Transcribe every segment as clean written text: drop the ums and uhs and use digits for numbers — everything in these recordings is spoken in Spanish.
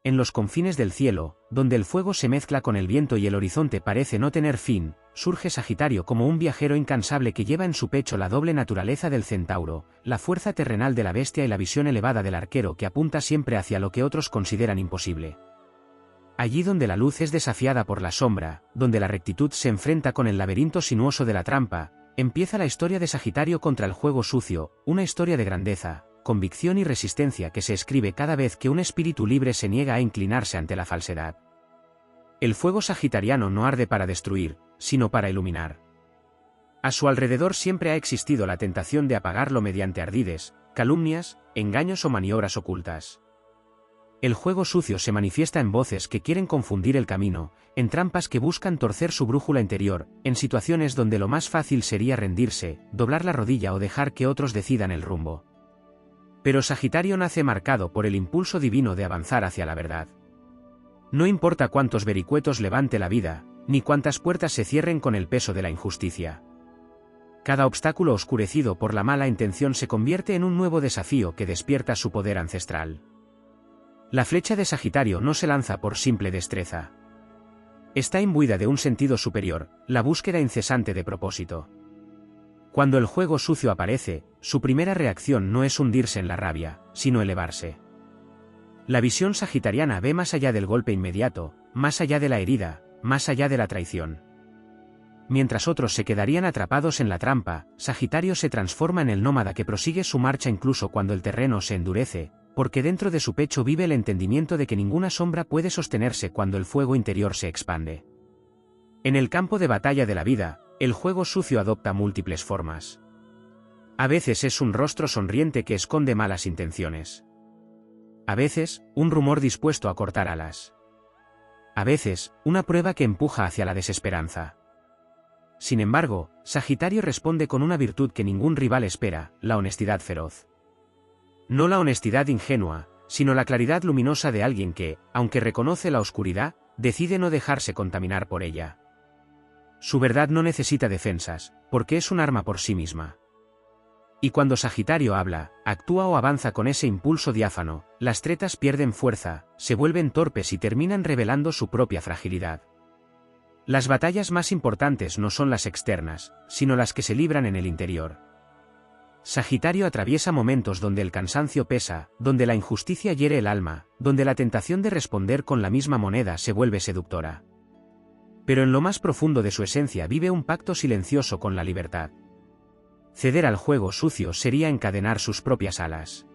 en los confines del cielo, donde el fuego se mezcla con el viento y el horizonte parece no tener fin, surge Sagitario como un viajero incansable que lleva en su pecho la doble naturaleza del centauro, la fuerza terrenal de la bestia y la visión elevada del arquero que apunta siempre hacia lo que otros consideran imposible. Allí donde la luz es desafiada por la sombra, donde la rectitud se enfrenta con el laberinto sinuoso de la trampa, empieza la historia de Sagitario contra el juego sucio, una historia de grandeza, convicción y resistencia que se escribe cada vez que un espíritu libre se niega a inclinarse ante la falsedad. El fuego sagitariano no arde para destruir, sino para iluminar. A su alrededor siempre ha existido la tentación de apagarlo mediante ardides, calumnias, engaños o maniobras ocultas. El juego sucio se manifiesta en voces que quieren confundir el camino, en trampas que buscan torcer su brújula interior, en situaciones donde lo más fácil sería rendirse, doblar la rodilla o dejar que otros decidan el rumbo. Pero Sagitario nace marcado por el impulso divino de avanzar hacia la verdad. No importa cuántos vericuetos levante la vida, ni cuántas puertas se cierren con el peso de la injusticia. Cada obstáculo oscurecido por la mala intención se convierte en un nuevo desafío que despierta su poder ancestral. La flecha de Sagitario no se lanza por simple destreza. Está imbuida de un sentido superior, la búsqueda incesante de propósito. Cuando el juego sucio aparece, su primera reacción no es hundirse en la rabia, sino elevarse. La visión sagitariana ve más allá del golpe inmediato, más allá de la herida, más allá de la traición. Mientras otros se quedarían atrapados en la trampa, Sagitario se transforma en el nómada que prosigue su marcha incluso cuando el terreno se endurece, porque dentro de su pecho vive el entendimiento de que ninguna sombra puede sostenerse cuando el fuego interior se expande. En el campo de batalla de la vida, el juego sucio adopta múltiples formas. A veces es un rostro sonriente que esconde malas intenciones. A veces, un rumor dispuesto a cortar alas. A veces, una prueba que empuja hacia la desesperanza. Sin embargo, Sagitario responde con una virtud que ningún rival espera, la honestidad feroz. No la honestidad ingenua, sino la claridad luminosa de alguien que, aunque reconoce la oscuridad, decide no dejarse contaminar por ella. Su verdad no necesita defensas, porque es un arma por sí misma. Y cuando Sagitario habla, actúa o avanza con ese impulso diáfano, las tretas pierden fuerza, se vuelven torpes y terminan revelando su propia fragilidad. Las batallas más importantes no son las externas, sino las que se libran en el interior. Sagitario atraviesa momentos donde el cansancio pesa, donde la injusticia hiere el alma, donde la tentación de responder con la misma moneda se vuelve seductora. Pero en lo más profundo de su esencia vive un pacto silencioso con la libertad. Ceder al juego sucio sería encadenar sus propias alas.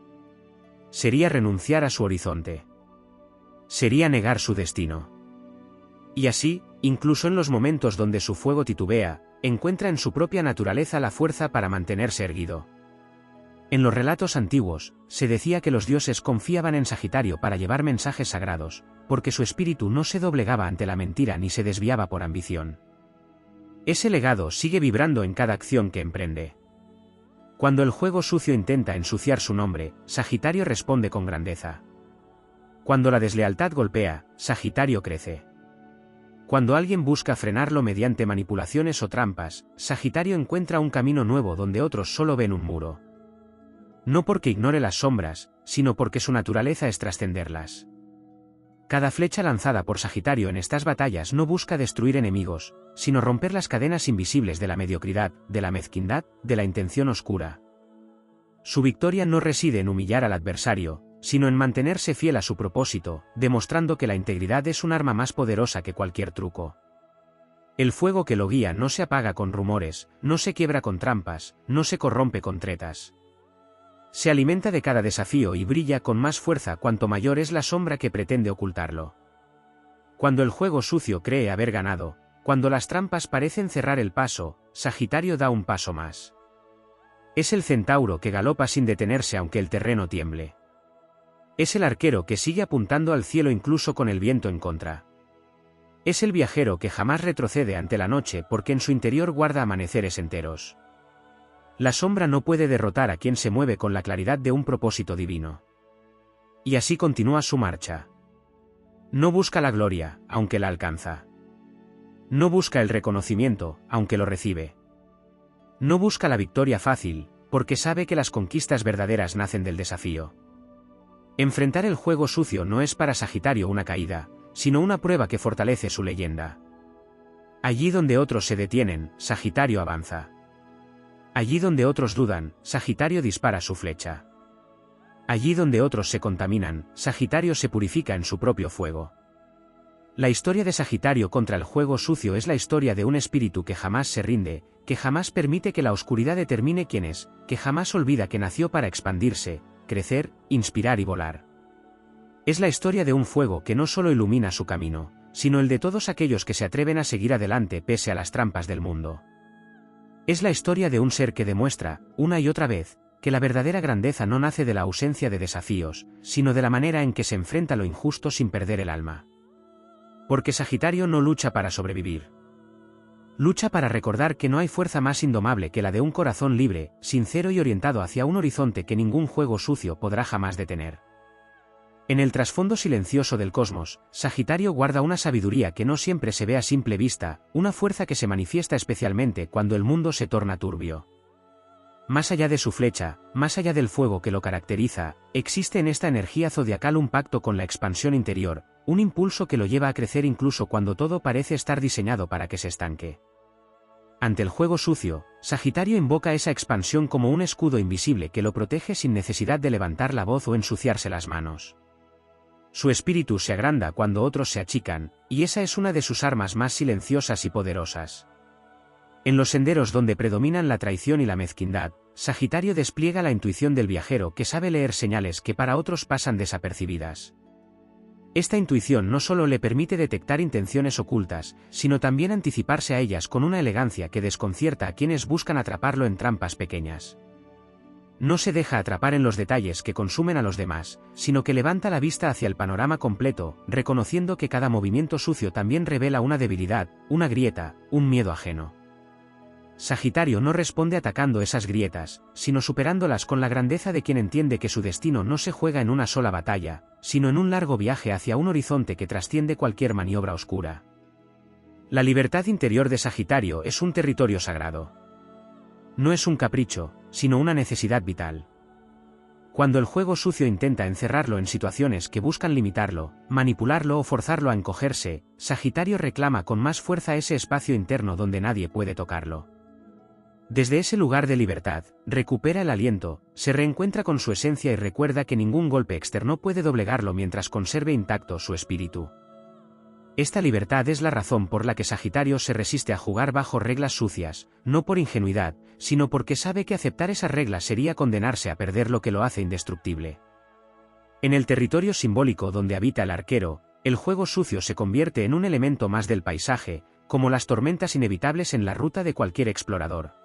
Sería renunciar a su horizonte. Sería negar su destino. Y así, incluso en los momentos donde su fuego titubea, encuentra en su propia naturaleza la fuerza para mantenerse erguido. En los relatos antiguos, se decía que los dioses confiaban en Sagitario para llevar mensajes sagrados, porque su espíritu no se doblegaba ante la mentira ni se desviaba por ambición. Ese legado sigue vibrando en cada acción que emprende. Cuando el juego sucio intenta ensuciar su nombre, Sagitario responde con grandeza. Cuando la deslealtad golpea, Sagitario crece. Cuando alguien busca frenarlo mediante manipulaciones o trampas, Sagitario encuentra un camino nuevo donde otros solo ven un muro. No porque ignore las sombras, sino porque su naturaleza es trascenderlas. Cada flecha lanzada por Sagitario en estas batallas no busca destruir enemigos, sino romper las cadenas invisibles de la mediocridad, de la mezquindad, de la intención oscura. Su victoria no reside en humillar al adversario, sino en mantenerse fiel a su propósito, demostrando que la integridad es un arma más poderosa que cualquier truco. El fuego que lo guía no se apaga con rumores, no se quiebra con trampas, no se corrompe con tretas. Se alimenta de cada desafío y brilla con más fuerza cuanto mayor es la sombra que pretende ocultarlo. Cuando el juego sucio cree haber ganado, cuando las trampas parecen cerrar el paso, Sagitario da un paso más. Es el centauro que galopa sin detenerse aunque el terreno tiemble. Es el arquero que sigue apuntando al cielo incluso con el viento en contra. Es el viajero que jamás retrocede ante la noche porque en su interior guarda amaneceres enteros. La sombra no puede derrotar a quien se mueve con la claridad de un propósito divino. Y así continúa su marcha. No busca la gloria, aunque la alcanza. No busca el reconocimiento, aunque lo recibe. No busca la victoria fácil, porque sabe que las conquistas verdaderas nacen del desafío. Enfrentar el juego sucio no es para Sagitario una caída, sino una prueba que fortalece su leyenda. Allí donde otros se detienen, Sagitario avanza. Allí donde otros dudan, Sagitario dispara su flecha. Allí donde otros se contaminan, Sagitario se purifica en su propio fuego. La historia de Sagitario contra el juego sucio es la historia de un espíritu que jamás se rinde, que jamás permite que la oscuridad determine quién es, que jamás olvida que nació para expandirse, crecer, inspirar y volar. Es la historia de un fuego que no solo ilumina su camino, sino el de todos aquellos que se atreven a seguir adelante pese a las trampas del mundo. Es la historia de un ser que demuestra, una y otra vez, que la verdadera grandeza no nace de la ausencia de desafíos, sino de la manera en que se enfrenta lo injusto sin perder el alma. Porque Sagitario no lucha para sobrevivir. Lucha para recordar que no hay fuerza más indomable que la de un corazón libre, sincero y orientado hacia un horizonte que ningún juego sucio podrá jamás detener. En el trasfondo silencioso del cosmos, Sagitario guarda una sabiduría que no siempre se ve a simple vista, una fuerza que se manifiesta especialmente cuando el mundo se torna turbio. Más allá de su flecha, más allá del fuego que lo caracteriza, existe en esta energía zodiacal un pacto con la expansión interior, un impulso que lo lleva a crecer incluso cuando todo parece estar diseñado para que se estanque. Ante el juego sucio, Sagitario invoca esa expansión como un escudo invisible que lo protege sin necesidad de levantar la voz o ensuciarse las manos. Su espíritu se agranda cuando otros se achican, y esa es una de sus armas más silenciosas y poderosas. En los senderos donde predominan la traición y la mezquindad, Sagitario despliega la intuición del viajero que sabe leer señales que para otros pasan desapercibidas. Esta intuición no solo le permite detectar intenciones ocultas, sino también anticiparse a ellas con una elegancia que desconcierta a quienes buscan atraparlo en trampas pequeñas. No se deja atrapar en los detalles que consumen a los demás, sino que levanta la vista hacia el panorama completo, reconociendo que cada movimiento sucio también revela una debilidad, una grieta, un miedo ajeno. Sagitario no responde atacando esas grietas, sino superándolas con la grandeza de quien entiende que su destino no se juega en una sola batalla, sino en un largo viaje hacia un horizonte que trasciende cualquier maniobra oscura. La libertad interior de Sagitario es un territorio sagrado. No es un capricho, sino una necesidad vital. Cuando el juego sucio intenta encerrarlo en situaciones que buscan limitarlo, manipularlo o forzarlo a encogerse, Sagitario reclama con más fuerza ese espacio interno donde nadie puede tocarlo. Desde ese lugar de libertad, recupera el aliento, se reencuentra con su esencia y recuerda que ningún golpe externo puede doblegarlo mientras conserve intacto su espíritu. Esta libertad es la razón por la que Sagitario se resiste a jugar bajo reglas sucias, no por ingenuidad, sino porque sabe que aceptar esas reglas sería condenarse a perder lo que lo hace indestructible. En el territorio simbólico donde habita el arquero, el juego sucio se convierte en un elemento más del paisaje, como las tormentas inevitables en la ruta de cualquier explorador.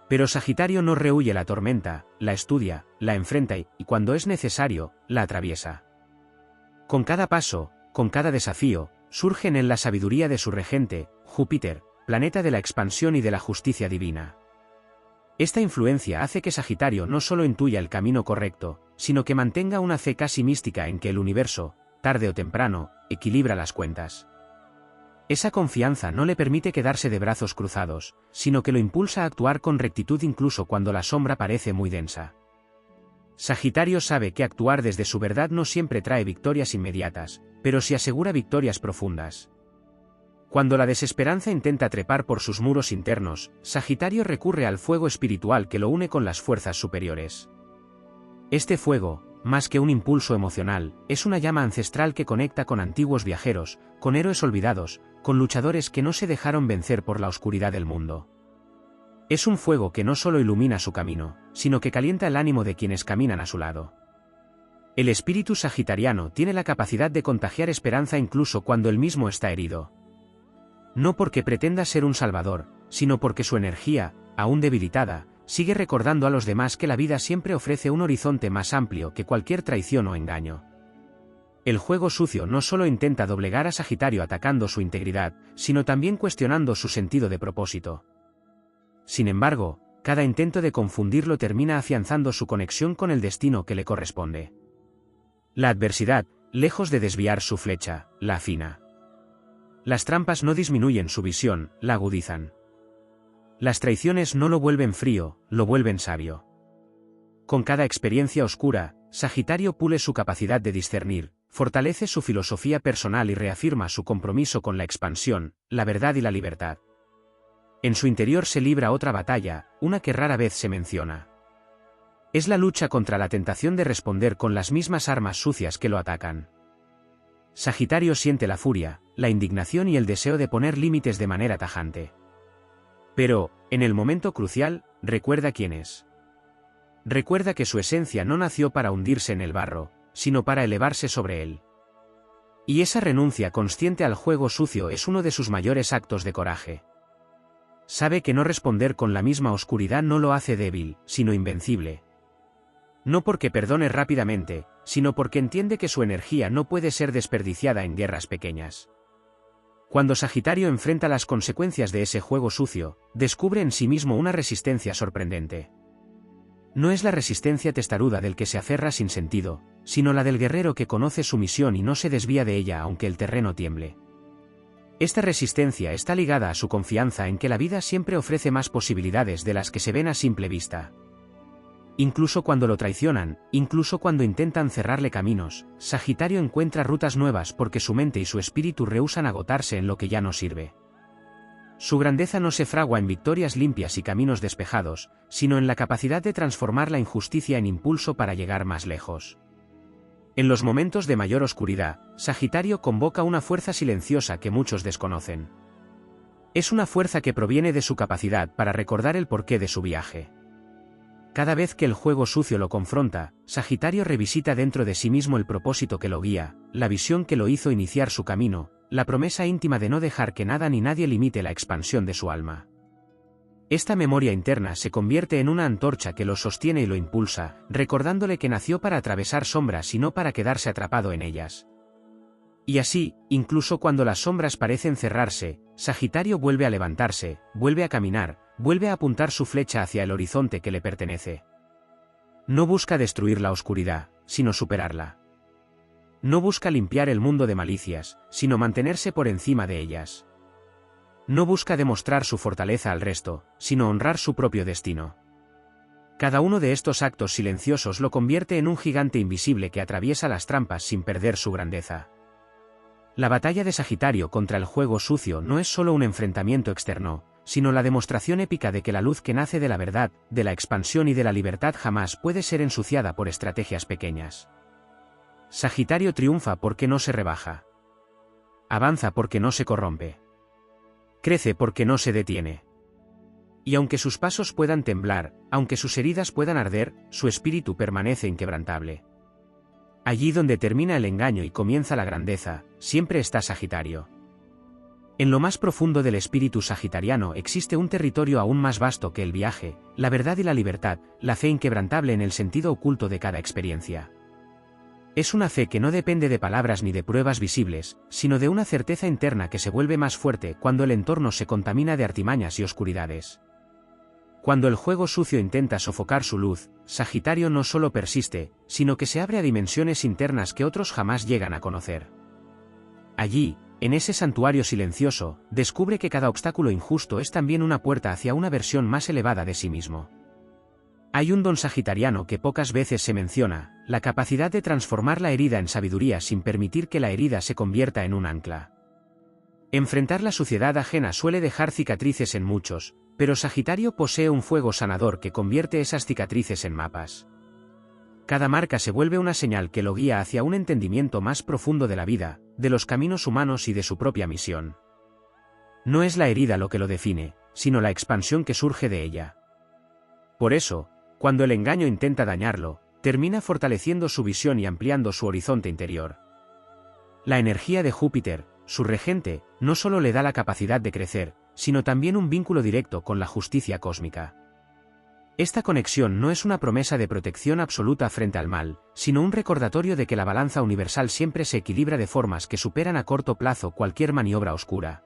Pero Sagitario no rehúye la tormenta, la estudia, la enfrenta y, cuando es necesario, la atraviesa. Con cada paso, con cada desafío, surge en él la sabiduría de su regente, Júpiter, planeta de la expansión y de la justicia divina. Esta influencia hace que Sagitario no solo intuya el camino correcto, sino que mantenga una fe casi mística en que el universo, tarde o temprano, equilibra las cuentas. Esa confianza no le permite quedarse de brazos cruzados, sino que lo impulsa a actuar con rectitud incluso cuando la sombra parece muy densa. Sagitario sabe que actuar desde su verdad no siempre trae victorias inmediatas, pero sí asegura victorias profundas. Cuando la desesperanza intenta trepar por sus muros internos, Sagitario recurre al fuego espiritual que lo une con las fuerzas superiores. Este fuego, más que un impulso emocional, es una llama ancestral que conecta con antiguos viajeros, con héroes olvidados, con luchadores que no se dejaron vencer por la oscuridad del mundo. Es un fuego que no solo ilumina su camino, sino que calienta el ánimo de quienes caminan a su lado. El espíritu sagitariano tiene la capacidad de contagiar esperanza incluso cuando él mismo está herido. No porque pretenda ser un salvador, sino porque su energía, aún debilitada, sigue recordando a los demás que la vida siempre ofrece un horizonte más amplio que cualquier traición o engaño. El juego sucio no solo intenta doblegar a Sagitario atacando su integridad, sino también cuestionando su sentido de propósito. Sin embargo, cada intento de confundirlo termina afianzando su conexión con el destino que le corresponde. La adversidad, lejos de desviar su flecha, la afina. Las trampas no disminuyen su visión, la agudizan. Las traiciones no lo vuelven frío, lo vuelven sabio. Con cada experiencia oscura, Sagitario pule su capacidad de discernir, fortalece su filosofía personal y reafirma su compromiso con la expansión, la verdad y la libertad. En su interior se libra otra batalla, una que rara vez se menciona. Es la lucha contra la tentación de responder con las mismas armas sucias que lo atacan. Sagitario siente la furia, la indignación y el deseo de poner límites de manera tajante. Pero, en el momento crucial, recuerda quién es. Recuerda que su esencia no nació para hundirse en el barro, sino para elevarse sobre él. Y esa renuncia consciente al juego sucio es uno de sus mayores actos de coraje. Sabe que no responder con la misma oscuridad no lo hace débil, sino invencible. No porque perdone rápidamente, sino porque entiende que su energía no puede ser desperdiciada en guerras pequeñas. Cuando Sagitario enfrenta las consecuencias de ese juego sucio, descubre en sí mismo una resistencia sorprendente. No es la resistencia testaruda del que se aferra sin sentido, sino la del guerrero que conoce su misión y no se desvía de ella aunque el terreno tiemble. Esta resistencia está ligada a su confianza en que la vida siempre ofrece más posibilidades de las que se ven a simple vista. Incluso cuando lo traicionan, incluso cuando intentan cerrarle caminos, Sagitario encuentra rutas nuevas porque su mente y su espíritu rehúsan agotarse en lo que ya no sirve. Su grandeza no se fragua en victorias limpias y caminos despejados, sino en la capacidad de transformar la injusticia en impulso para llegar más lejos. En los momentos de mayor oscuridad, Sagitario convoca una fuerza silenciosa que muchos desconocen. Es una fuerza que proviene de su capacidad para recordar el porqué de su viaje. Cada vez que el juego sucio lo confronta, Sagitario revisita dentro de sí mismo el propósito que lo guía, la visión que lo hizo iniciar su camino, la promesa íntima de no dejar que nada ni nadie limite la expansión de su alma. Esta memoria interna se convierte en una antorcha que lo sostiene y lo impulsa, recordándole que nació para atravesar sombras y no para quedarse atrapado en ellas. Y así, incluso cuando las sombras parecen cerrarse, Sagitario vuelve a levantarse, vuelve a caminar, vuelve a apuntar su flecha hacia el horizonte que le pertenece. No busca destruir la oscuridad, sino superarla. No busca limpiar el mundo de malicias, sino mantenerse por encima de ellas. No busca demostrar su fortaleza al resto, sino honrar su propio destino. Cada uno de estos actos silenciosos lo convierte en un gigante invisible que atraviesa las trampas sin perder su grandeza. La batalla de Sagitario contra el juego sucio no es solo un enfrentamiento externo, sino la demostración épica de que la luz que nace de la verdad, de la expansión y de la libertad jamás puede ser ensuciada por estrategias pequeñas. Sagitario triunfa porque no se rebaja. Avanza porque no se corrompe. Crece porque no se detiene. Y aunque sus pasos puedan temblar, aunque sus heridas puedan arder, su espíritu permanece inquebrantable. Allí donde termina el engaño y comienza la grandeza, siempre está Sagitario. En lo más profundo del espíritu sagitariano existe un territorio aún más vasto que el viaje, la verdad y la libertad, la fe inquebrantable en el sentido oculto de cada experiencia. Es una fe que no depende de palabras ni de pruebas visibles, sino de una certeza interna que se vuelve más fuerte cuando el entorno se contamina de artimañas y oscuridades. Cuando el juego sucio intenta sofocar su luz, Sagitario no solo persiste, sino que se abre a dimensiones internas que otros jamás llegan a conocer. Allí, en ese santuario silencioso, descubre que cada obstáculo injusto es también una puerta hacia una versión más elevada de sí mismo. Hay un don sagitariano que pocas veces se menciona, la capacidad de transformar la herida en sabiduría sin permitir que la herida se convierta en un ancla. Enfrentar la suciedad ajena suele dejar cicatrices en muchos, pero Sagitario posee un fuego sanador que convierte esas cicatrices en mapas. Cada marca se vuelve una señal que lo guía hacia un entendimiento más profundo de la vida, de los caminos humanos y de su propia misión. No es la herida lo que lo define, sino la expansión que surge de ella. Por eso, cuando el engaño intenta dañarlo, termina fortaleciendo su visión y ampliando su horizonte interior. La energía de Júpiter, su regente, no solo le da la capacidad de crecer, sino también un vínculo directo con la justicia cósmica. Esta conexión no es una promesa de protección absoluta frente al mal, sino un recordatorio de que la balanza universal siempre se equilibra de formas que superan a corto plazo cualquier maniobra oscura.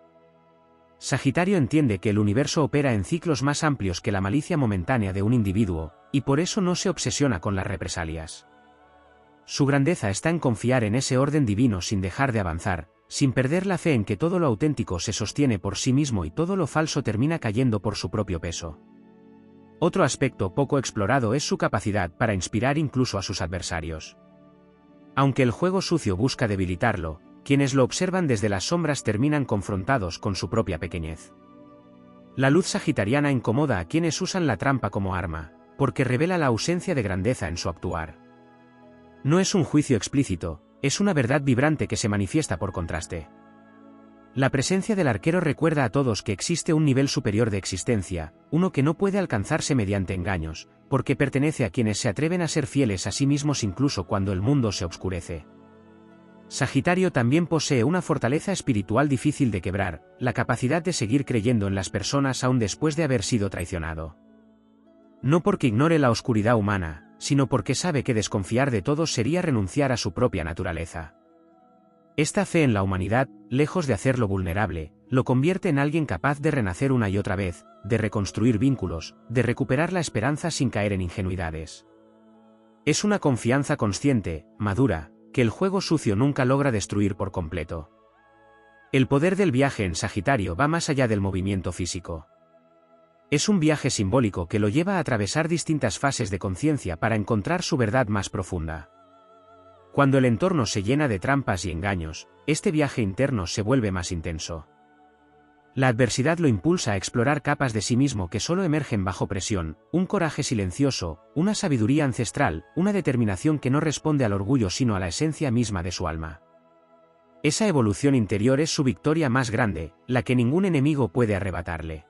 Sagitario entiende que el universo opera en ciclos más amplios que la malicia momentánea de un individuo, y por eso no se obsesiona con las represalias. Su grandeza está en confiar en ese orden divino sin dejar de avanzar, sin perder la fe en que todo lo auténtico se sostiene por sí mismo y todo lo falso termina cayendo por su propio peso. Otro aspecto poco explorado es su capacidad para inspirar incluso a sus adversarios. Aunque el juego sucio busca debilitarlo, quienes lo observan desde las sombras terminan confrontados con su propia pequeñez. La luz sagitariana incomoda a quienes usan la trampa como arma, porque revela la ausencia de grandeza en su actuar. No es un juicio explícito, es una verdad vibrante que se manifiesta por contraste. La presencia del arquero recuerda a todos que existe un nivel superior de existencia, uno que no puede alcanzarse mediante engaños, porque pertenece a quienes se atreven a ser fieles a sí mismos incluso cuando el mundo se oscurece. Sagitario también posee una fortaleza espiritual difícil de quebrar, la capacidad de seguir creyendo en las personas aún después de haber sido traicionado. No porque ignore la oscuridad humana, sino porque sabe que desconfiar de todos sería renunciar a su propia naturaleza. Esta fe en la humanidad, lejos de hacerlo vulnerable, lo convierte en alguien capaz de renacer una y otra vez, de reconstruir vínculos, de recuperar la esperanza sin caer en ingenuidades. Es una confianza consciente, madura, que el juego sucio nunca logra destruir por completo. El poder del viaje en Sagitario va más allá del movimiento físico. Es un viaje simbólico que lo lleva a atravesar distintas fases de conciencia para encontrar su verdad más profunda. Cuando el entorno se llena de trampas y engaños, este viaje interno se vuelve más intenso. La adversidad lo impulsa a explorar capas de sí mismo que solo emergen bajo presión, un coraje silencioso, una sabiduría ancestral, una determinación que no responde al orgullo sino a la esencia misma de su alma. Esa evolución interior es su victoria más grande, la que ningún enemigo puede arrebatarle.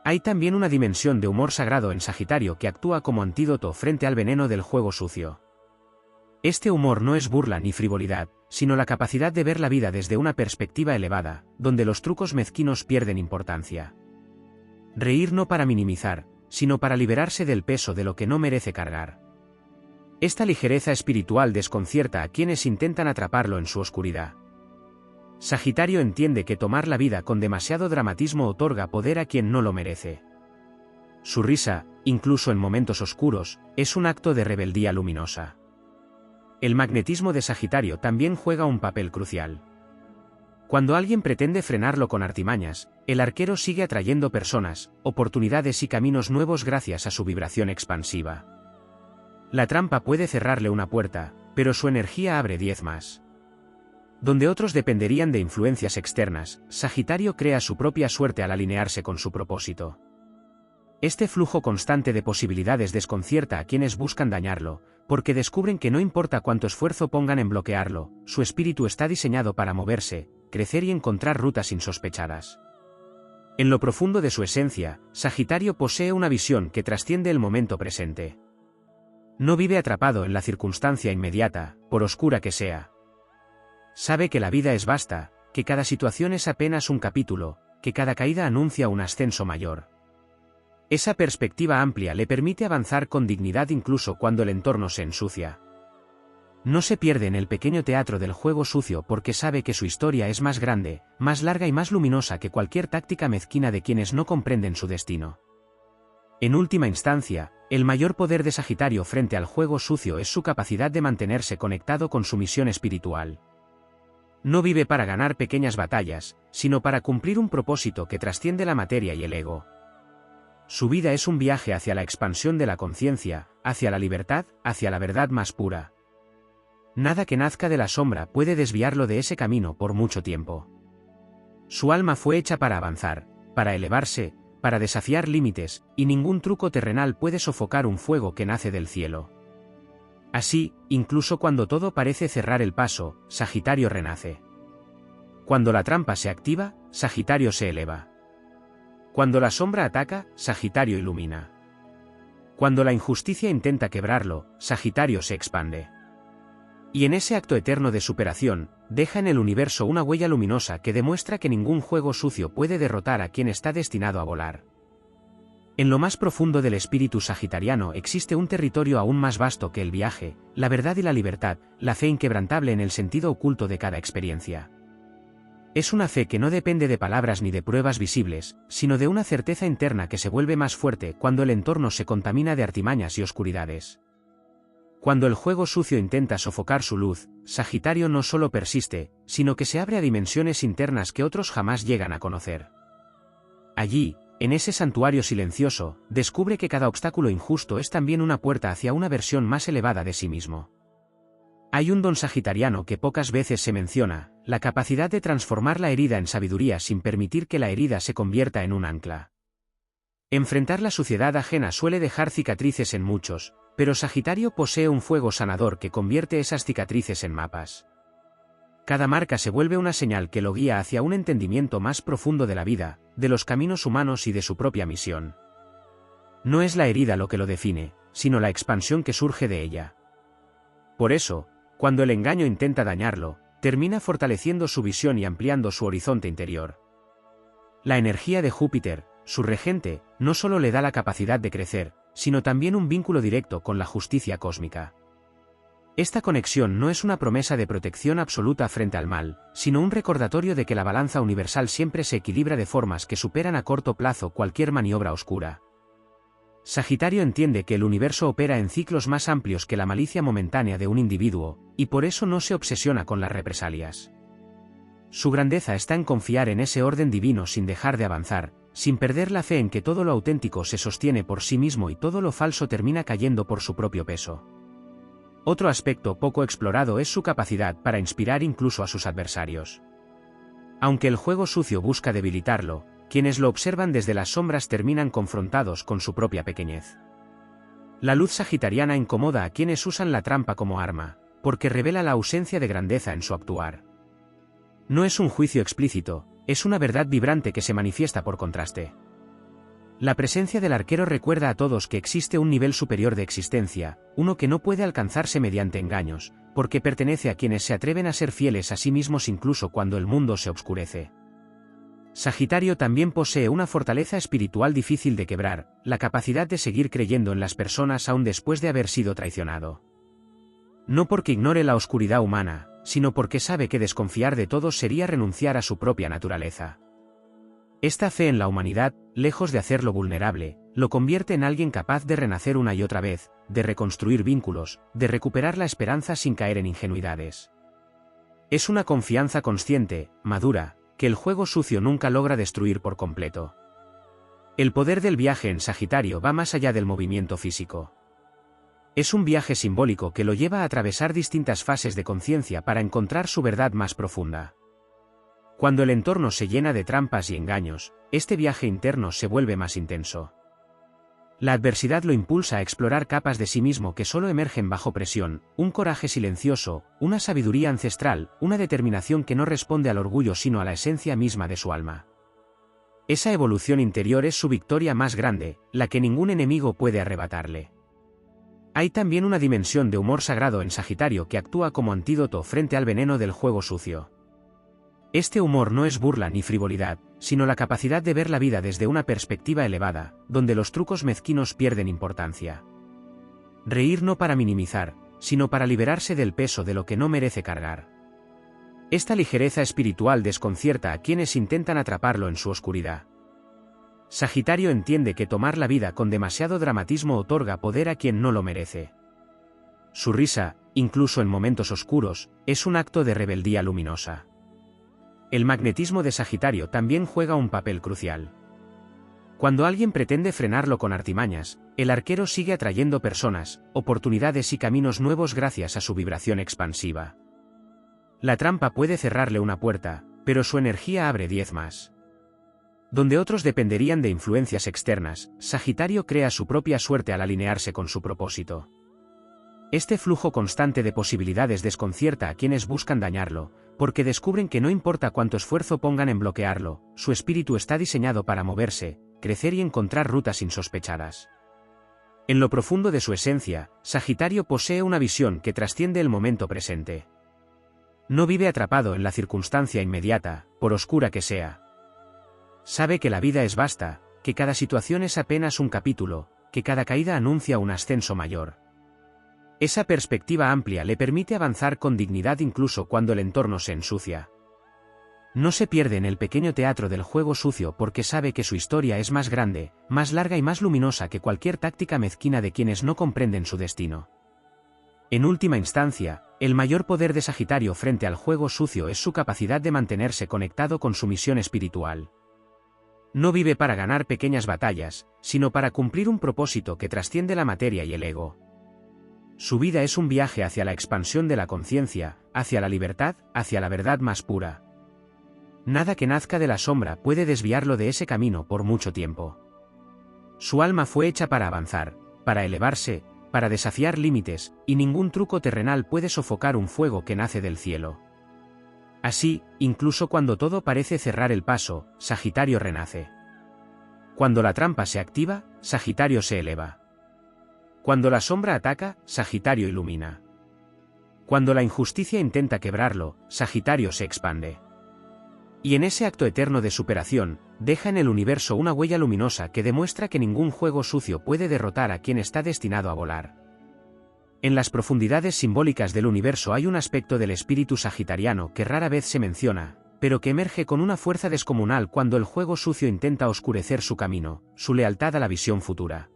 Hay también una dimensión de humor sagrado en Sagitario que actúa como antídoto frente al veneno del juego sucio. Este humor no es burla ni frivolidad, sino la capacidad de ver la vida desde una perspectiva elevada, donde los trucos mezquinos pierden importancia. Reír no para minimizar, sino para liberarse del peso de lo que no merece cargar. Esta ligereza espiritual desconcierta a quienes intentan atraparlo en su oscuridad. Sagitario entiende que tomar la vida con demasiado dramatismo otorga poder a quien no lo merece. Su risa, incluso en momentos oscuros, es un acto de rebeldía luminosa. El magnetismo de Sagitario también juega un papel crucial. Cuando alguien pretende frenarlo con artimañas, el arquero sigue atrayendo personas, oportunidades y caminos nuevos gracias a su vibración expansiva. La trampa puede cerrarle una puerta, pero su energía abre 10 más. Donde otros dependerían de influencias externas, Sagitario crea su propia suerte al alinearse con su propósito. Este flujo constante de posibilidades desconcierta a quienes buscan dañarlo, porque descubren que no importa cuánto esfuerzo pongan en bloquearlo, su espíritu está diseñado para moverse, crecer y encontrar rutas insospechadas. En lo profundo de su esencia, Sagitario posee una visión que trasciende el momento presente. No vive atrapado en la circunstancia inmediata, por oscura que sea. Sabe que la vida es vasta, que cada situación es apenas un capítulo, que cada caída anuncia un ascenso mayor. Esa perspectiva amplia le permite avanzar con dignidad incluso cuando el entorno se ensucia. No se pierde en el pequeño teatro del juego sucio porque sabe que su historia es más grande, más larga y más luminosa que cualquier táctica mezquina de quienes no comprenden su destino. En última instancia, el mayor poder de Sagitario frente al juego sucio es su capacidad de mantenerse conectado con su misión espiritual. No vive para ganar pequeñas batallas, sino para cumplir un propósito que trasciende la materia y el ego. Su vida es un viaje hacia la expansión de la conciencia, hacia la libertad, hacia la verdad más pura. Nada que nazca de la sombra puede desviarlo de ese camino por mucho tiempo. Su alma fue hecha para avanzar, para elevarse, para desafiar límites, y ningún truco terrenal puede sofocar un fuego que nace del cielo. Así, incluso cuando todo parece cerrar el paso, Sagitario renace. Cuando la trampa se activa, Sagitario se eleva. Cuando la sombra ataca, Sagitario ilumina. Cuando la injusticia intenta quebrarlo, Sagitario se expande. Y en ese acto eterno de superación, deja en el universo una huella luminosa que demuestra que ningún juego sucio puede derrotar a quien está destinado a volar. En lo más profundo del espíritu sagitariano existe un territorio aún más vasto que el viaje, la verdad y la libertad, la fe inquebrantable en el sentido oculto de cada experiencia. Es una fe que no depende de palabras ni de pruebas visibles, sino de una certeza interna que se vuelve más fuerte cuando el entorno se contamina de artimañas y oscuridades. Cuando el juego sucio intenta sofocar su luz, Sagitario no solo persiste, sino que se abre a dimensiones internas que otros jamás llegan a conocer. Allí, En ese santuario silencioso, descubre que cada obstáculo injusto es también una puerta hacia una versión más elevada de sí mismo. Hay un don sagitariano que pocas veces se menciona, la capacidad de transformar la herida en sabiduría sin permitir que la herida se convierta en un ancla. Enfrentar la suciedad ajena suele dejar cicatrices en muchos, pero Sagitario posee un fuego sanador que convierte esas cicatrices en mapas. Cada marca se vuelve una señal que lo guía hacia un entendimiento más profundo de la vida, de los caminos humanos y de su propia misión. No es la herida lo que lo define, sino la expansión que surge de ella. Por eso, cuando el engaño intenta dañarlo, termina fortaleciendo su visión y ampliando su horizonte interior. La energía de Júpiter, su regente, no solo le da la capacidad de crecer, sino también un vínculo directo con la justicia cósmica. Esta conexión no es una promesa de protección absoluta frente al mal, sino un recordatorio de que la balanza universal siempre se equilibra de formas que superan a corto plazo cualquier maniobra oscura. Sagitario entiende que el universo opera en ciclos más amplios que la malicia momentánea de un individuo, y por eso no se obsesiona con las represalias. Su grandeza está en confiar en ese orden divino sin dejar de avanzar, sin perder la fe en que todo lo auténtico se sostiene por sí mismo y todo lo falso termina cayendo por su propio peso. Otro aspecto poco explorado es su capacidad para inspirar incluso a sus adversarios. Aunque el juego sucio busca debilitarlo, quienes lo observan desde las sombras terminan confrontados con su propia pequeñez. La luz sagitariana incomoda a quienes usan la trampa como arma, porque revela la ausencia de grandeza en su actuar. No es un juicio explícito, es una verdad vibrante que se manifiesta por contraste. La presencia del arquero recuerda a todos que existe un nivel superior de existencia, uno que no puede alcanzarse mediante engaños, porque pertenece a quienes se atreven a ser fieles a sí mismos incluso cuando el mundo se oscurece. Sagitario también posee una fortaleza espiritual difícil de quebrar, la capacidad de seguir creyendo en las personas aún después de haber sido traicionado. No porque ignore la oscuridad humana, sino porque sabe que desconfiar de todos sería renunciar a su propia naturaleza. Esta fe en la humanidad, lejos de hacerlo vulnerable, lo convierte en alguien capaz de renacer una y otra vez, de reconstruir vínculos, de recuperar la esperanza sin caer en ingenuidades. Es una confianza consciente, madura, que el juego sucio nunca logra destruir por completo. El poder del viaje en Sagitario va más allá del movimiento físico. Es un viaje simbólico que lo lleva a atravesar distintas fases de conciencia para encontrar su verdad más profunda. Cuando el entorno se llena de trampas y engaños, este viaje interno se vuelve más intenso. La adversidad lo impulsa a explorar capas de sí mismo que solo emergen bajo presión, un coraje silencioso, una sabiduría ancestral, una determinación que no responde al orgullo sino a la esencia misma de su alma. Esa evolución interior es su victoria más grande, la que ningún enemigo puede arrebatarle. Hay también una dimensión de humor sagrado en Sagitario que actúa como antídoto frente al veneno del juego sucio. Este humor no es burla ni frivolidad, sino la capacidad de ver la vida desde una perspectiva elevada, donde los trucos mezquinos pierden importancia. Reír no para minimizar, sino para liberarse del peso de lo que no merece cargar. Esta ligereza espiritual desconcierta a quienes intentan atraparlo en su oscuridad. Sagitario entiende que tomar la vida con demasiado dramatismo otorga poder a quien no lo merece. Su risa, incluso en momentos oscuros, es un acto de rebeldía luminosa. El magnetismo de Sagitario también juega un papel crucial. Cuando alguien pretende frenarlo con artimañas, el arquero sigue atrayendo personas, oportunidades y caminos nuevos gracias a su vibración expansiva. La trampa puede cerrarle una puerta, pero su energía abre 10 más. Donde otros dependerían de influencias externas, Sagitario crea su propia suerte al alinearse con su propósito. Este flujo constante de posibilidades desconcierta a quienes buscan dañarlo, porque descubren que no importa cuánto esfuerzo pongan en bloquearlo, su espíritu está diseñado para moverse, crecer y encontrar rutas insospechadas. En lo profundo de su esencia, Sagitario posee una visión que trasciende el momento presente. No vive atrapado en la circunstancia inmediata, por oscura que sea. Sabe que la vida es vasta, que cada situación es apenas un capítulo, que cada caída anuncia un ascenso mayor. Esa perspectiva amplia le permite avanzar con dignidad incluso cuando el entorno se ensucia. No se pierde en el pequeño teatro del juego sucio porque sabe que su historia es más grande, más larga y más luminosa que cualquier táctica mezquina de quienes no comprenden su destino. En última instancia, el mayor poder de Sagitario frente al juego sucio es su capacidad de mantenerse conectado con su misión espiritual. No vive para ganar pequeñas batallas, sino para cumplir un propósito que trasciende la materia y el ego. Su vida es un viaje hacia la expansión de la conciencia, hacia la libertad, hacia la verdad más pura. Nada que nazca de la sombra puede desviarlo de ese camino por mucho tiempo. Su alma fue hecha para avanzar, para elevarse, para desafiar límites, y ningún truco terrenal puede sofocar un fuego que nace del cielo. Así, incluso cuando todo parece cerrar el paso, Sagitario renace. Cuando la trampa se activa, Sagitario se eleva. Cuando la sombra ataca, Sagitario ilumina. Cuando la injusticia intenta quebrarlo, Sagitario se expande. Y en ese acto eterno de superación, deja en el universo una huella luminosa que demuestra que ningún juego sucio puede derrotar a quien está destinado a volar. En las profundidades simbólicas del universo hay un aspecto del espíritu sagitariano que rara vez se menciona, pero que emerge con una fuerza descomunal cuando el juego sucio intenta oscurecer su camino, su lealtad a la visión futura.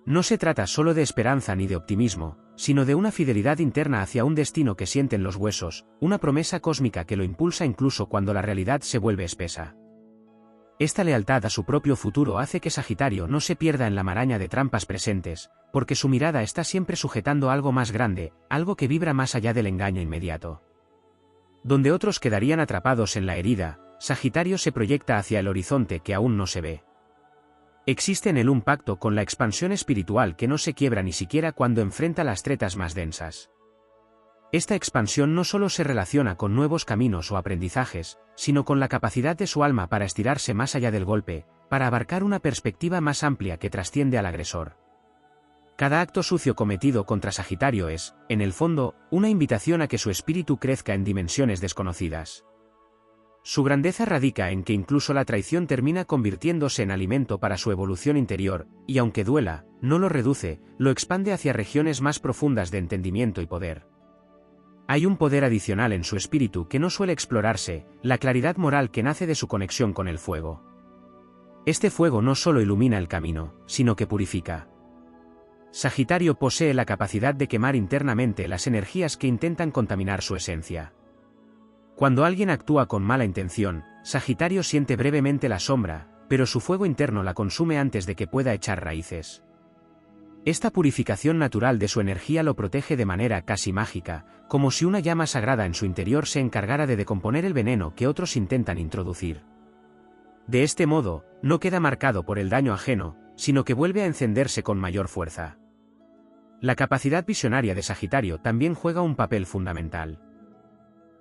No se trata solo de esperanza ni de optimismo, sino de una fidelidad interna hacia un destino que sienten los huesos, una promesa cósmica que lo impulsa incluso cuando la realidad se vuelve espesa. Esta lealtad a su propio futuro hace que Sagitario no se pierda en la maraña de trampas presentes, porque su mirada está siempre sujetando algo más grande, algo que vibra más allá del engaño inmediato. Donde otros quedarían atrapados en la herida, Sagitario se proyecta hacia el horizonte que aún no se ve. Existe en él un pacto con la expansión espiritual que no se quiebra ni siquiera cuando enfrenta las tretas más densas. Esta expansión no solo se relaciona con nuevos caminos o aprendizajes, sino con la capacidad de su alma para estirarse más allá del golpe, para abarcar una perspectiva más amplia que trasciende al agresor. Cada acto sucio cometido contra Sagitario es, en el fondo, una invitación a que su espíritu crezca en dimensiones desconocidas. Su grandeza radica en que incluso la traición termina convirtiéndose en alimento para su evolución interior, y aunque duela, no lo reduce, lo expande hacia regiones más profundas de entendimiento y poder. Hay un poder adicional en su espíritu que no suele explorarse, la claridad moral que nace de su conexión con el fuego. Este fuego no solo ilumina el camino, sino que purifica. Sagitario posee la capacidad de quemar internamente las energías que intentan contaminar su esencia. Cuando alguien actúa con mala intención, Sagitario siente brevemente la sombra, pero su fuego interno la consume antes de que pueda echar raíces. Esta purificación natural de su energía lo protege de manera casi mágica, como si una llama sagrada en su interior se encargara de decomponer el veneno que otros intentan introducir. De este modo, no queda marcado por el daño ajeno, sino que vuelve a encenderse con mayor fuerza. La capacidad visionaria de Sagitario también juega un papel fundamental.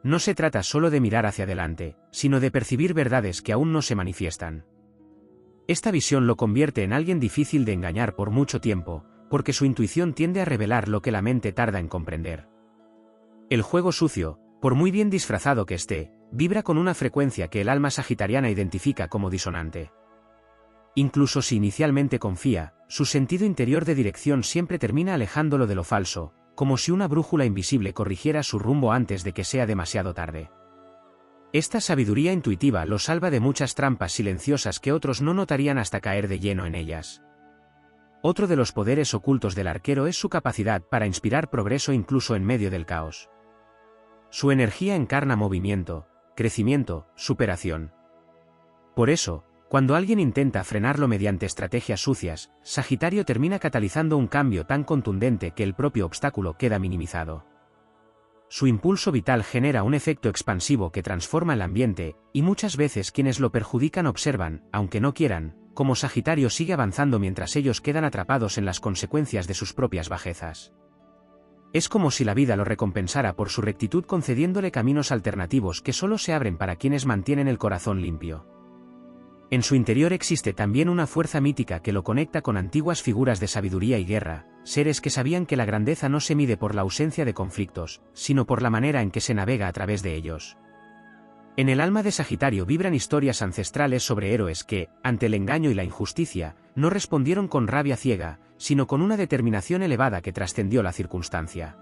No se trata solo de mirar hacia adelante, sino de percibir verdades que aún no se manifiestan. Esta visión lo convierte en alguien difícil de engañar por mucho tiempo, porque su intuición tiende a revelar lo que la mente tarda en comprender. El juego sucio, por muy bien disfrazado que esté, vibra con una frecuencia que el alma sagitariana identifica como disonante. Incluso si inicialmente confía, su sentido interior de dirección siempre termina alejándolo de lo falso, como si una brújula invisible corrigiera su rumbo antes de que sea demasiado tarde. Esta sabiduría intuitiva lo salva de muchas trampas silenciosas que otros no notarían hasta caer de lleno en ellas. Otro de los poderes ocultos del arquero es su capacidad para inspirar progreso incluso en medio del caos. Su energía encarna movimiento, crecimiento, superación. Por eso, cuando alguien intenta frenarlo mediante estrategias sucias, Sagitario termina catalizando un cambio tan contundente que el propio obstáculo queda minimizado. Su impulso vital genera un efecto expansivo que transforma el ambiente, y muchas veces quienes lo perjudican observan, aunque no quieran, cómo Sagitario sigue avanzando mientras ellos quedan atrapados en las consecuencias de sus propias bajezas. Es como si la vida lo recompensara por su rectitud concediéndole caminos alternativos que solo se abren para quienes mantienen el corazón limpio. En su interior existe también una fuerza mítica que lo conecta con antiguas figuras de sabiduría y guerra, seres que sabían que la grandeza no se mide por la ausencia de conflictos, sino por la manera en que se navega a través de ellos. En el alma de Sagitario vibran historias ancestrales sobre héroes que, ante el engaño y la injusticia, no respondieron con rabia ciega, sino con una determinación elevada que trascendió la circunstancia.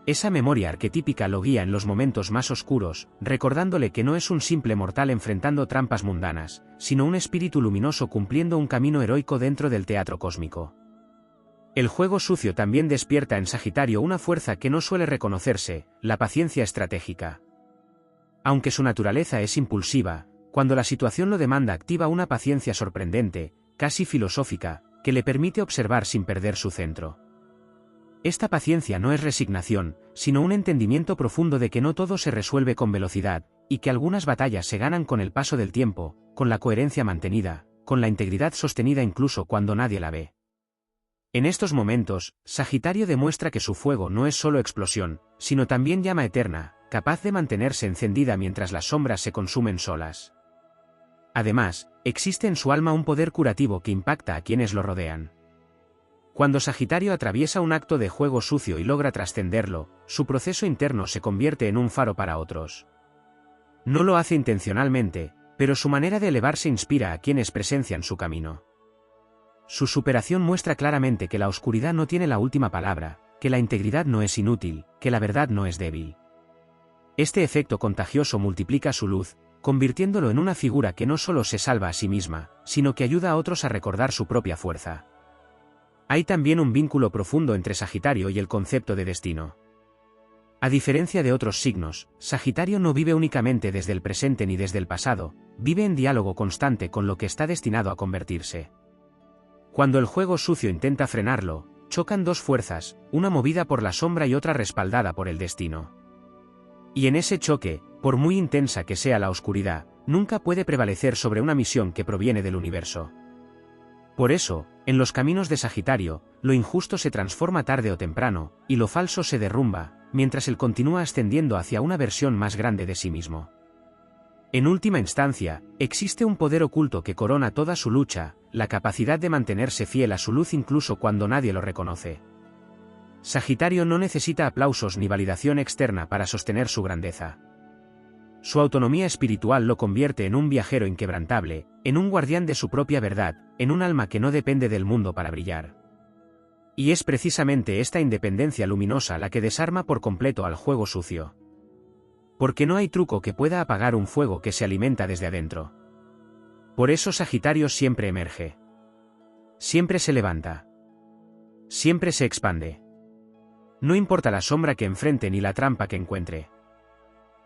Esa memoria arquetípica lo guía en los momentos más oscuros, recordándole que no es un simple mortal enfrentando trampas mundanas, sino un espíritu luminoso cumpliendo un camino heroico dentro del teatro cósmico. El juego sucio también despierta en Sagitario una fuerza que no suele reconocerse, la paciencia estratégica. Aunque su naturaleza es impulsiva, Cuando la situación lo demanda, activa una paciencia sorprendente, casi filosófica, que le permite observar sin perder su centro. Esta paciencia no es resignación, sino un entendimiento profundo de que no todo se resuelve con velocidad, y que algunas batallas se ganan con el paso del tiempo, con la coherencia mantenida, con la integridad sostenida incluso cuando nadie la ve. En estos momentos, Sagitario demuestra que su fuego no es solo explosión, sino también llama eterna, capaz de mantenerse encendida mientras las sombras se consumen solas. Además, existe en su alma un poder curativo que impacta a quienes lo rodean. Cuando Sagitario atraviesa un acto de juego sucio y logra trascenderlo, su proceso interno se convierte en un faro para otros. No lo hace intencionalmente, pero su manera de elevarse inspira a quienes presencian su camino. Su superación muestra claramente que la oscuridad no tiene la última palabra, que la integridad no es inútil, que la verdad no es débil. Este efecto contagioso multiplica su luz, convirtiéndolo en una figura que no solo se salva a sí misma, sino que ayuda a otros a recordar su propia fuerza. Hay también un vínculo profundo entre Sagitario y el concepto de destino. A diferencia de otros signos, Sagitario no vive únicamente desde el presente ni desde el pasado, vive en diálogo constante con lo que está destinado a convertirse. Cuando el juego sucio intenta frenarlo, chocan dos fuerzas, una movida por la sombra y otra respaldada por el destino. Y en ese choque, por muy intensa que sea la oscuridad, nunca puede prevalecer sobre una misión que proviene del universo. Por eso, en los caminos de Sagitario, lo injusto se transforma tarde o temprano, y lo falso se derrumba, mientras él continúa ascendiendo hacia una versión más grande de sí mismo. En última instancia, existe un poder oculto que corona toda su lucha, la capacidad de mantenerse fiel a su luz incluso cuando nadie lo reconoce. Sagitario no necesita aplausos ni validación externa para sostener su grandeza. Su autonomía espiritual lo convierte en un viajero inquebrantable, en un guardián de su propia verdad, en un alma que no depende del mundo para brillar. Y es precisamente esta independencia luminosa la que desarma por completo al juego sucio. Porque no hay truco que pueda apagar un fuego que se alimenta desde adentro. Por eso Sagitario siempre emerge. Siempre se levanta. Siempre se expande. No importa la sombra que enfrente ni la trampa que encuentre.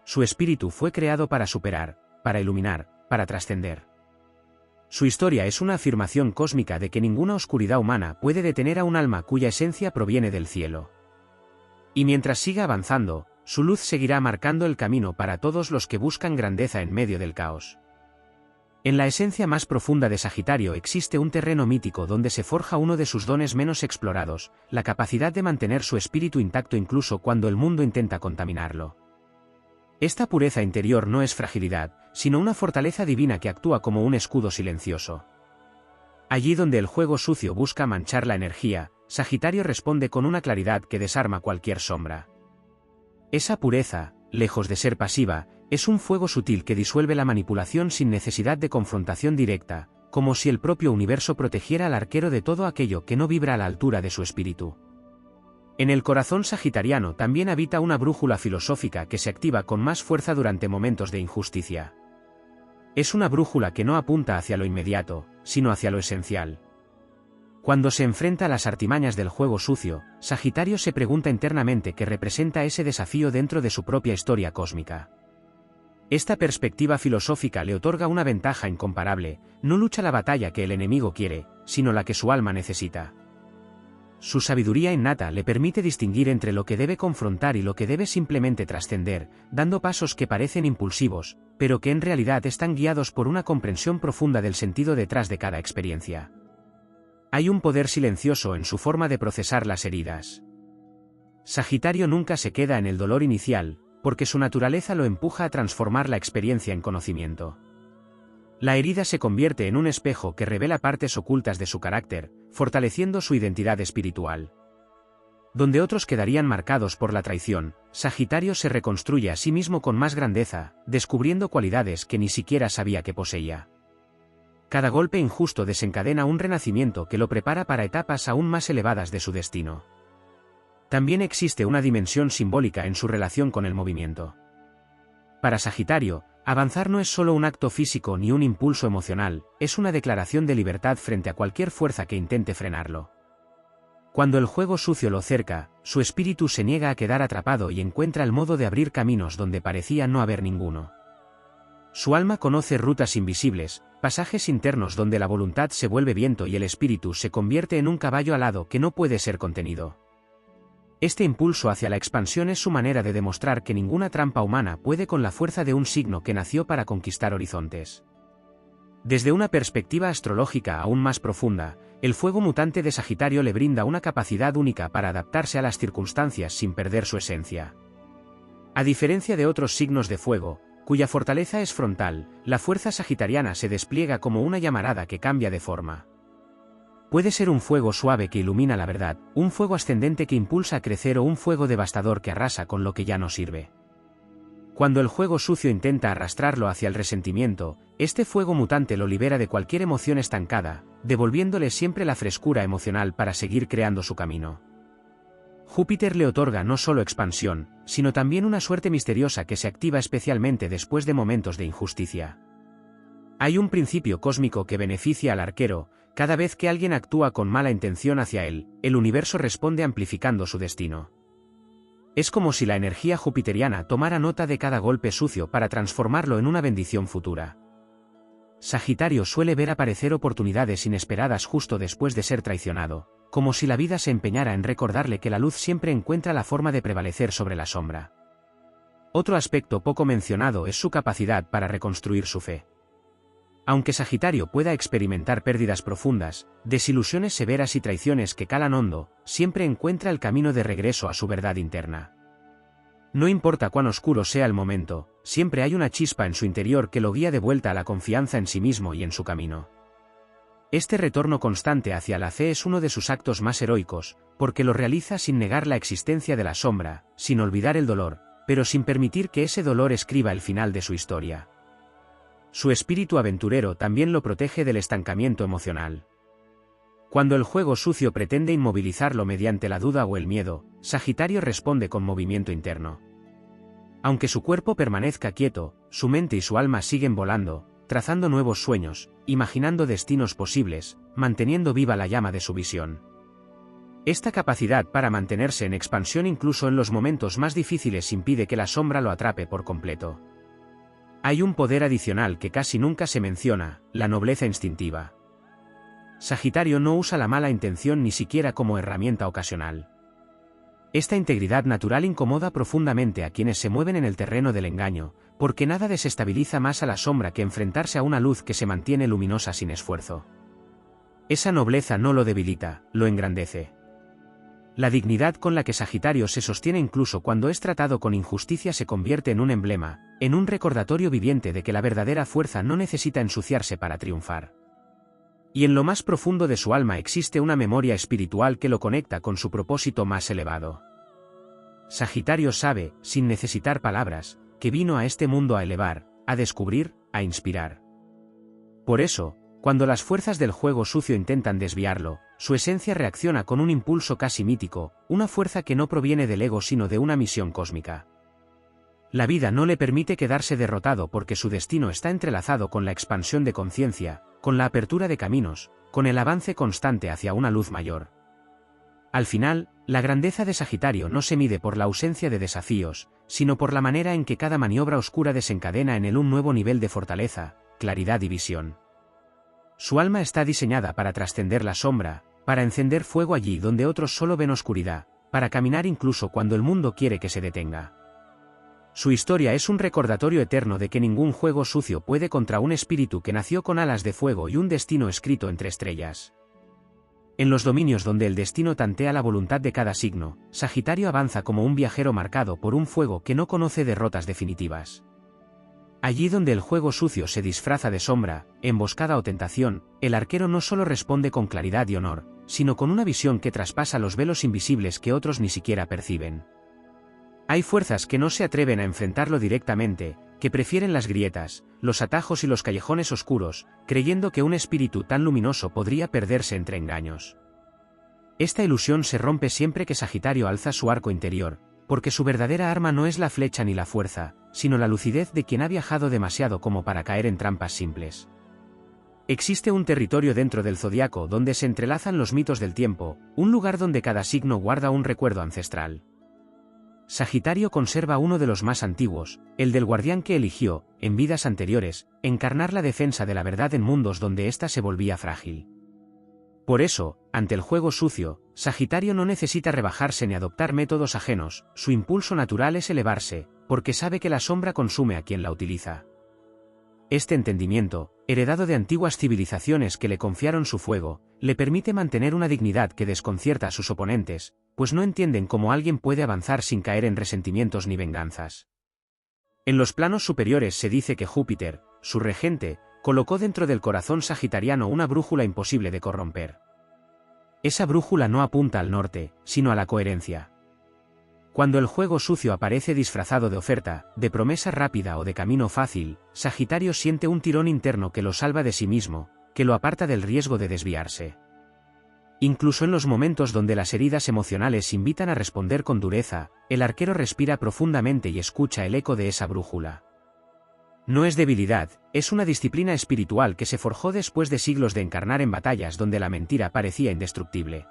Su espíritu fue creado para superar, para iluminar, para trascender. Su historia es una afirmación cósmica de que ninguna oscuridad humana puede detener a un alma cuya esencia proviene del cielo. Y mientras siga avanzando, su luz seguirá marcando el camino para todos los que buscan grandeza en medio del caos. En la esencia más profunda de Sagitario existe un terreno mítico donde se forja uno de sus dones menos explorados, la capacidad de mantener su espíritu intacto incluso cuando el mundo intenta contaminarlo. Esta pureza interior no es fragilidad, sino una fortaleza divina que actúa como un escudo silencioso. Allí donde el juego sucio busca manchar la energía, Sagitario responde con una claridad que desarma cualquier sombra. Esa pureza, lejos de ser pasiva, es un fuego sutil que disuelve la manipulación sin necesidad de confrontación directa, como si el propio universo protegiera al arquero de todo aquello que no vibra a la altura de su espíritu. En el corazón sagitariano también habita una brújula filosófica que se activa con más fuerza durante momentos de injusticia. Es una brújula que no apunta hacia lo inmediato, sino hacia lo esencial. Cuando se enfrenta a las artimañas del juego sucio, Sagitario se pregunta internamente qué representa ese desafío dentro de su propia historia cósmica. Esta perspectiva filosófica le otorga una ventaja incomparable, no lucha la batalla que el enemigo quiere, sino la que su alma necesita. Su sabiduría innata le permite distinguir entre lo que debe confrontar y lo que debe simplemente trascender, dando pasos que parecen impulsivos, pero que en realidad están guiados por una comprensión profunda del sentido detrás de cada experiencia. Hay un poder silencioso en su forma de procesar las heridas. Sagitario nunca se queda en el dolor inicial, porque su naturaleza lo empuja a transformar la experiencia en conocimiento. La herida se convierte en un espejo que revela partes ocultas de su carácter, fortaleciendo su identidad espiritual. Donde otros quedarían marcados por la traición, Sagitario se reconstruye a sí mismo con más grandeza, descubriendo cualidades que ni siquiera sabía que poseía. Cada golpe injusto desencadena un renacimiento que lo prepara para etapas aún más elevadas de su destino. También existe una dimensión simbólica en su relación con el movimiento. Para Sagitario, avanzar no es solo un acto físico ni un impulso emocional, es una declaración de libertad frente a cualquier fuerza que intente frenarlo. Cuando el juego sucio lo cerca, su espíritu se niega a quedar atrapado y encuentra el modo de abrir caminos donde parecía no haber ninguno. Su alma conoce rutas invisibles, pasajes internos donde la voluntad se vuelve viento y el espíritu se convierte en un caballo alado que no puede ser contenido. Este impulso hacia la expansión es su manera de demostrar que ninguna trampa humana puede con la fuerza de un signo que nació para conquistar horizontes. Desde una perspectiva astrológica aún más profunda, el fuego mutante de Sagitario le brinda una capacidad única para adaptarse a las circunstancias sin perder su esencia. A diferencia de otros signos de fuego, cuya fortaleza es frontal, la fuerza sagitariana se despliega como una llamarada que cambia de forma. Puede ser un fuego suave que ilumina la verdad, un fuego ascendente que impulsa a crecer o un fuego devastador que arrasa con lo que ya no sirve. Cuando el fuego sucio intenta arrastrarlo hacia el resentimiento, este fuego mutante lo libera de cualquier emoción estancada, devolviéndole siempre la frescura emocional para seguir creando su camino. Júpiter le otorga no solo expansión, sino también una suerte misteriosa que se activa especialmente después de momentos de injusticia. Hay un principio cósmico que beneficia al arquero: cada vez que alguien actúa con mala intención hacia él, el universo responde amplificando su destino. Es como si la energía jupiteriana tomara nota de cada golpe sucio para transformarlo en una bendición futura. Sagitario suele ver aparecer oportunidades inesperadas justo después de ser traicionado, como si la vida se empeñara en recordarle que la luz siempre encuentra la forma de prevalecer sobre la sombra. Otro aspecto poco mencionado es su capacidad para reconstruir su fe. Aunque Sagitario pueda experimentar pérdidas profundas, desilusiones severas y traiciones que calan hondo, siempre encuentra el camino de regreso a su verdad interna. No importa cuán oscuro sea el momento, siempre hay una chispa en su interior que lo guía de vuelta a la confianza en sí mismo y en su camino. Este retorno constante hacia la fe es uno de sus actos más heroicos, porque lo realiza sin negar la existencia de la sombra, sin olvidar el dolor, pero sin permitir que ese dolor escriba el final de su historia. Su espíritu aventurero también lo protege del estancamiento emocional. Cuando el juego sucio pretende inmovilizarlo mediante la duda o el miedo, Sagitario responde con movimiento interno. Aunque su cuerpo permanezca quieto, su mente y su alma siguen volando, trazando nuevos sueños, imaginando destinos posibles, manteniendo viva la llama de su visión. Esta capacidad para mantenerse en expansión incluso en los momentos más difíciles impide que la sombra lo atrape por completo. Hay un poder adicional que casi nunca se menciona: la nobleza instintiva. Sagitario no usa la mala intención ni siquiera como herramienta ocasional. Esta integridad natural incomoda profundamente a quienes se mueven en el terreno del engaño, porque nada desestabiliza más a la sombra que enfrentarse a una luz que se mantiene luminosa sin esfuerzo. Esa nobleza no lo debilita, lo engrandece. La dignidad con la que Sagitario se sostiene incluso cuando es tratado con injusticia se convierte en un emblema, en un recordatorio viviente de que la verdadera fuerza no necesita ensuciarse para triunfar. Y en lo más profundo de su alma existe una memoria espiritual que lo conecta con su propósito más elevado. Sagitario sabe, sin necesitar palabras, que vino a este mundo a elevar, a descubrir, a inspirar. Por eso, cuando las fuerzas del juego sucio intentan desviarlo, su esencia reacciona con un impulso casi mítico, una fuerza que no proviene del ego sino de una misión cósmica. La vida no le permite quedarse derrotado porque su destino está entrelazado con la expansión de conciencia, con la apertura de caminos, con el avance constante hacia una luz mayor. Al final, la grandeza de Sagitario no se mide por la ausencia de desafíos, sino por la manera en que cada maniobra oscura desencadena en él un nuevo nivel de fortaleza, claridad y visión. Su alma está diseñada para trascender la sombra, para encender fuego allí donde otros solo ven oscuridad, para caminar incluso cuando el mundo quiere que se detenga. Su historia es un recordatorio eterno de que ningún juego sucio puede contra un espíritu que nació con alas de fuego y un destino escrito entre estrellas. En los dominios donde el destino tantea la voluntad de cada signo, Sagitario avanza como un viajero marcado por un fuego que no conoce derrotas definitivas. Allí donde el juego sucio se disfraza de sombra, emboscada o tentación, el arquero no solo responde con claridad y honor, sino con una visión que traspasa los velos invisibles que otros ni siquiera perciben. Hay fuerzas que no se atreven a enfrentarlo directamente, que prefieren las grietas, los atajos y los callejones oscuros, creyendo que un espíritu tan luminoso podría perderse entre engaños. Esta ilusión se rompe siempre que Sagitario alza su arco interior, porque su verdadera arma no es la flecha ni la fuerza, sino la lucidez de quien ha viajado demasiado como para caer en trampas simples. Existe un territorio dentro del zodiaco donde se entrelazan los mitos del tiempo, un lugar donde cada signo guarda un recuerdo ancestral. Sagitario conserva uno de los más antiguos, el del guardián que eligió, en vidas anteriores, encarnar la defensa de la verdad en mundos donde ésta se volvía frágil. Por eso, ante el juego sucio, Sagitario no necesita rebajarse ni adoptar métodos ajenos, su impulso natural es elevarse, porque sabe que la sombra consume a quien la utiliza. Este entendimiento, heredado de antiguas civilizaciones que le confiaron su fuego, le permite mantener una dignidad que desconcierta a sus oponentes, pues no entienden cómo alguien puede avanzar sin caer en resentimientos ni venganzas. En los planos superiores se dice que Júpiter, su regente, colocó dentro del corazón sagitariano una brújula imposible de corromper. Esa brújula no apunta al norte, sino a la coherencia. Cuando el juego sucio aparece disfrazado de oferta, de promesa rápida o de camino fácil, Sagitario siente un tirón interno que lo salva de sí mismo, que lo aparta del riesgo de desviarse. Incluso en los momentos donde las heridas emocionales invitan a responder con dureza, el arquero respira profundamente y escucha el eco de esa brújula. No es debilidad, es una disciplina espiritual que se forjó después de siglos de encarnar en batallas donde la mentira parecía indestructible.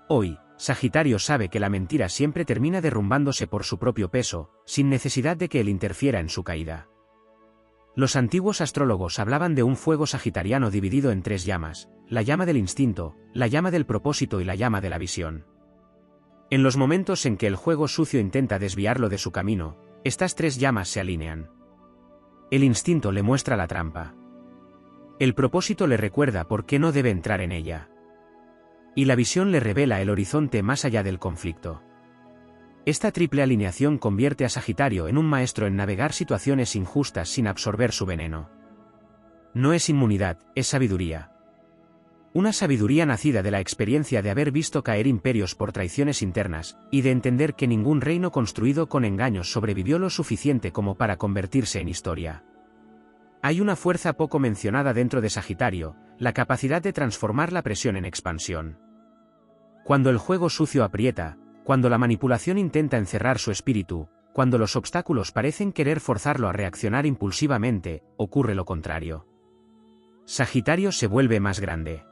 Hoy, Sagitario sabe que la mentira siempre termina derrumbándose por su propio peso, sin necesidad de que él interfiera en su caída. Los antiguos astrólogos hablaban de un fuego sagitariano dividido en 3 llamas, la llama del instinto, la llama del propósito y la llama de la visión. En los momentos en que el juego sucio intenta desviarlo de su camino, estas 3 llamas se alinean. El instinto le muestra la trampa. El propósito le recuerda por qué no debe entrar en ella. Y la visión le revela el horizonte más allá del conflicto. Esta triple alineación convierte a Sagitario en un maestro en navegar situaciones injustas sin absorber su veneno. No es inmunidad, es sabiduría. Una sabiduría nacida de la experiencia de haber visto caer imperios por traiciones internas, y de entender que ningún reino construido con engaños sobrevivió lo suficiente como para convertirse en historia. Hay una fuerza poco mencionada dentro de Sagitario, la capacidad de transformar la presión en expansión. Cuando el juego sucio aprieta, cuando la manipulación intenta encerrar su espíritu, cuando los obstáculos parecen querer forzarlo a reaccionar impulsivamente, ocurre lo contrario. Sagitario se vuelve más grande.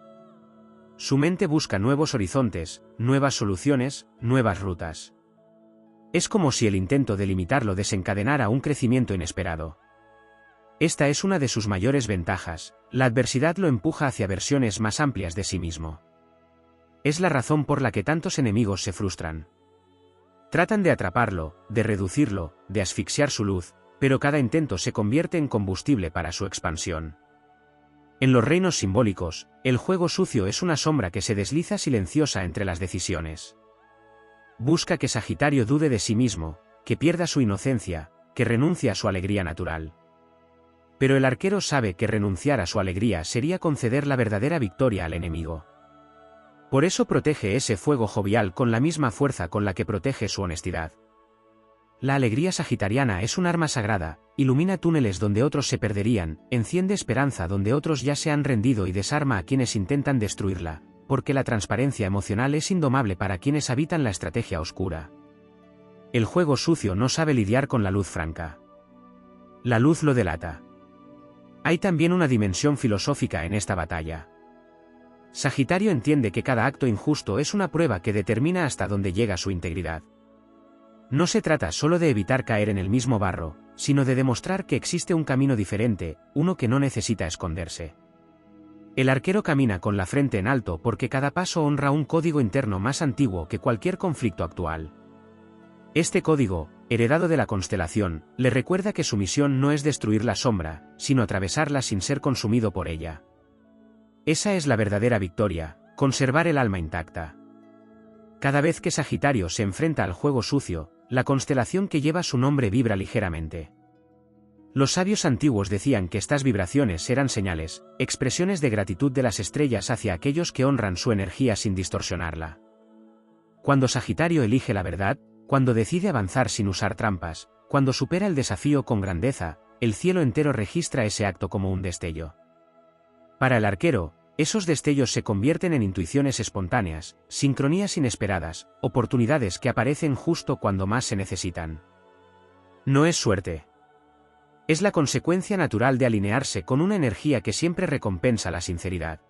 Su mente busca nuevos horizontes, nuevas soluciones, nuevas rutas. Es como si el intento de limitarlo desencadenara un crecimiento inesperado. Esta es una de sus mayores ventajas, la adversidad lo empuja hacia versiones más amplias de sí mismo. Es la razón por la que tantos enemigos se frustran. Tratan de atraparlo, de reducirlo, de asfixiar su luz, pero cada intento se convierte en combustible para su expansión. En los reinos simbólicos, el juego sucio es una sombra que se desliza silenciosa entre las decisiones. Busca que Sagitario dude de sí mismo, que pierda su inocencia, que renuncie a su alegría natural. Pero el arquero sabe que renunciar a su alegría sería conceder la verdadera victoria al enemigo. Por eso protege ese fuego jovial con la misma fuerza con la que protege su honestidad. La alegría sagitariana es un arma sagrada, ilumina túneles donde otros se perderían, enciende esperanza donde otros ya se han rendido y desarma a quienes intentan destruirla, porque la transparencia emocional es indomable para quienes habitan la estrategia oscura. El juego sucio no sabe lidiar con la luz franca. La luz lo delata. Hay también una dimensión filosófica en esta batalla. Sagitario entiende que cada acto injusto es una prueba que determina hasta dónde llega su integridad. No se trata solo de evitar caer en el mismo barro, sino de demostrar que existe un camino diferente, uno que no necesita esconderse. El arquero camina con la frente en alto porque cada paso honra un código interno más antiguo que cualquier conflicto actual. Este código, heredado de la constelación, le recuerda que su misión no es destruir la sombra, sino atravesarla sin ser consumido por ella. Esa es la verdadera victoria, conservar el alma intacta. Cada vez que Sagitario se enfrenta al juego sucio, la constelación que lleva su nombre vibra ligeramente. Los sabios antiguos decían que estas vibraciones eran señales, expresiones de gratitud de las estrellas hacia aquellos que honran su energía sin distorsionarla. Cuando Sagitario elige la verdad, cuando decide avanzar sin usar trampas, cuando supera el desafío con grandeza, el cielo entero registra ese acto como un destello. Para el arquero, esos destellos se convierten en intuiciones espontáneas, sincronías inesperadas, oportunidades que aparecen justo cuando más se necesitan. No es suerte. Es la consecuencia natural de alinearse con una energía que siempre recompensa la sinceridad.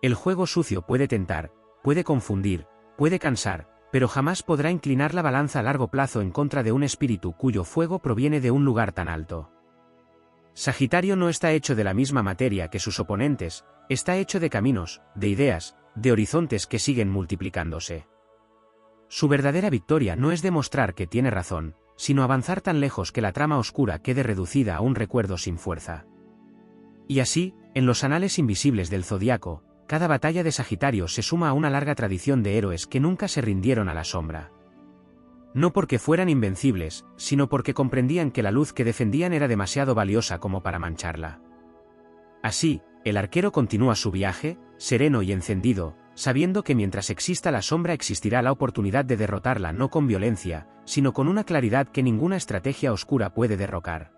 El juego sucio puede tentar, puede confundir, puede cansar, pero jamás podrá inclinar la balanza a largo plazo en contra de un espíritu cuyo fuego proviene de un lugar tan alto. Sagitario no está hecho de la misma materia que sus oponentes, está hecho de caminos, de ideas, de horizontes que siguen multiplicándose. Su verdadera victoria no es demostrar que tiene razón, sino avanzar tan lejos que la trama oscura quede reducida a un recuerdo sin fuerza. Y así, en los anales invisibles del zodiaco, cada batalla de Sagitario se suma a una larga tradición de héroes que nunca se rindieron a la sombra. No porque fueran invencibles, sino porque comprendían que la luz que defendían era demasiado valiosa como para mancharla. Así, el arquero continúa su viaje, sereno y encendido, sabiendo que mientras exista la sombra existirá la oportunidad de derrotarla no con violencia, sino con una claridad que ninguna estrategia oscura puede derrocar.